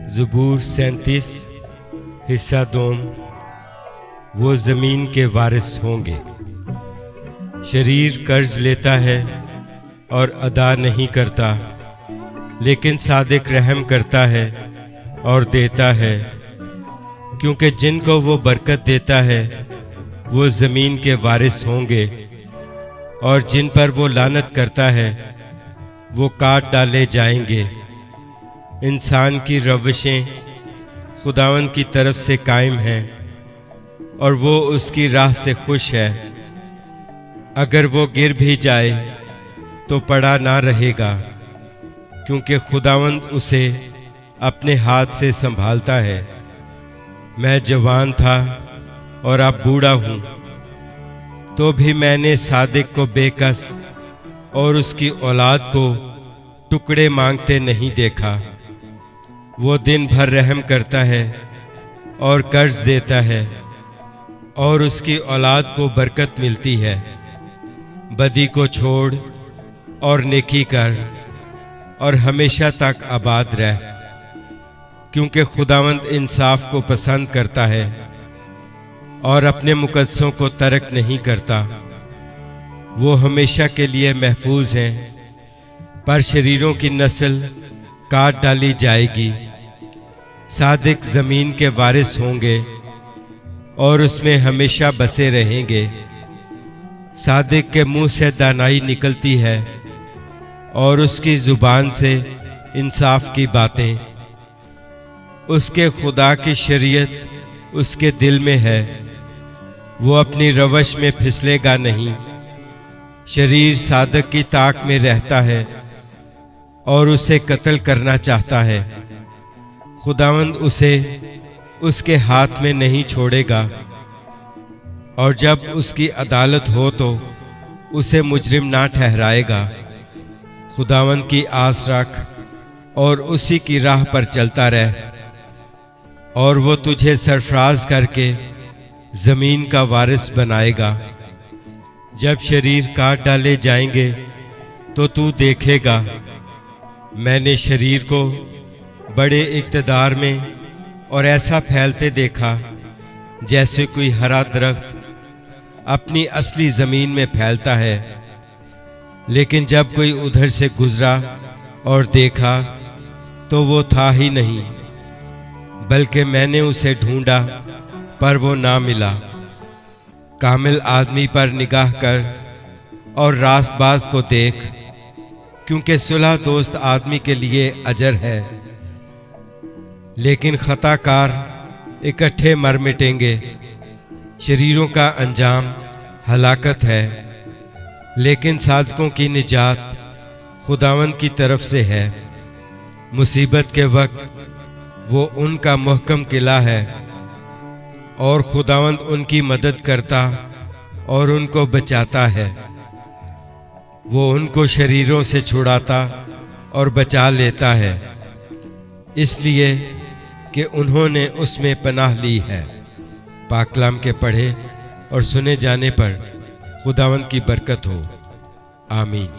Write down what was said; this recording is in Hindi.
ज़बूर 37 हिस्सा 2। वो ज़मीन के वारिस होंगे। शरीर कर्ज लेता है और अदा नहीं करता, लेकिन सादिक रहम करता है और देता है, क्योंकि जिनको वो बरकत देता है वो ज़मीन के वारिस होंगे, और जिन पर वो लानत करता है वो काट डाले जाएंगे। इंसान की रविशें खुदावंद की तरफ से कायम हैं और वो उसकी राह से खुश है। अगर वो गिर भी जाए तो पड़ा ना रहेगा, क्योंकि खुदावंद उसे अपने हाथ से संभालता है। मैं जवान था और अब बूढ़ा हूँ, तो भी मैंने सादिक को बेकस और उसकी औलाद को टुकड़े मांगते नहीं देखा। वो दिन भर रहम करता है और कर्ज देता है, और उसकी औलाद को बरकत मिलती है। बदी को छोड़ और नेकी कर और हमेशा तक आबाद रह, क्योंकि खुदावंद इंसाफ को पसंद करता है और अपने मुकद्दसों को तर्क नहीं करता। वो हमेशा के लिए महफूज हैं, पर शरीरों की नस्ल काट डाली जाएगी। सादिक ज़मीन के वारिस होंगे और उसमें हमेशा बसे रहेंगे। सादिक के मुंह से दानाई निकलती है और उसकी ज़ुबान से इंसाफ की बातें। उसके खुदा की शरीयत उसके दिल में है, वो अपनी रवश में फिसलेगा नहीं। शरीर सादिक की ताक में रहता है और उसे कत्ल करना चाहता है। खुदावंद उसे उसके हाथ में नहीं छोड़ेगा, और जब उसकी अदालत हो तो उसे मुजरिम ना ठहराएगा। खुदावंद की आस रख और उसी की राह पर चलता रह, और वो तुझे सरफराज करके ज़मीन का वारिस बनाएगा। जब शरीर काट डाले जाएंगे तो तू देखेगा, मैंने शरीर को बड़े इक़्तिदार में और ऐसा फैलते देखा जैसे कोई हरा दरख्त अपनी असली ज़मीन में फैलता है। लेकिन जब कोई उधर से गुजरा और देखा तो वो था ही नहीं, बल्कि मैंने उसे ढूंढा पर वो ना मिला। कामिल आदमी पर निगाह कर और रास्तबाज को देख, क्योंकि सुलह दोस्त आदमी के लिए अजर है, लेकिन खताकार इकट्ठे मर मिटेंगे। शरीरों का अंजाम हलाकत है, लेकिन सादकों की निजात खुदावंद की तरफ से है। मुसीबत के वक्त वो उनका मुहकम किला है, और खुदावंद उनकी मदद करता और उनको बचाता है। वो उनको शरीरों से छुड़ाता और बचा लेता है, इसलिए कि उन्होंने उसमें पनाह ली है। पाकलाम के पढ़े और सुने जाने पर खुदावंद की बरकत हो। आमीन।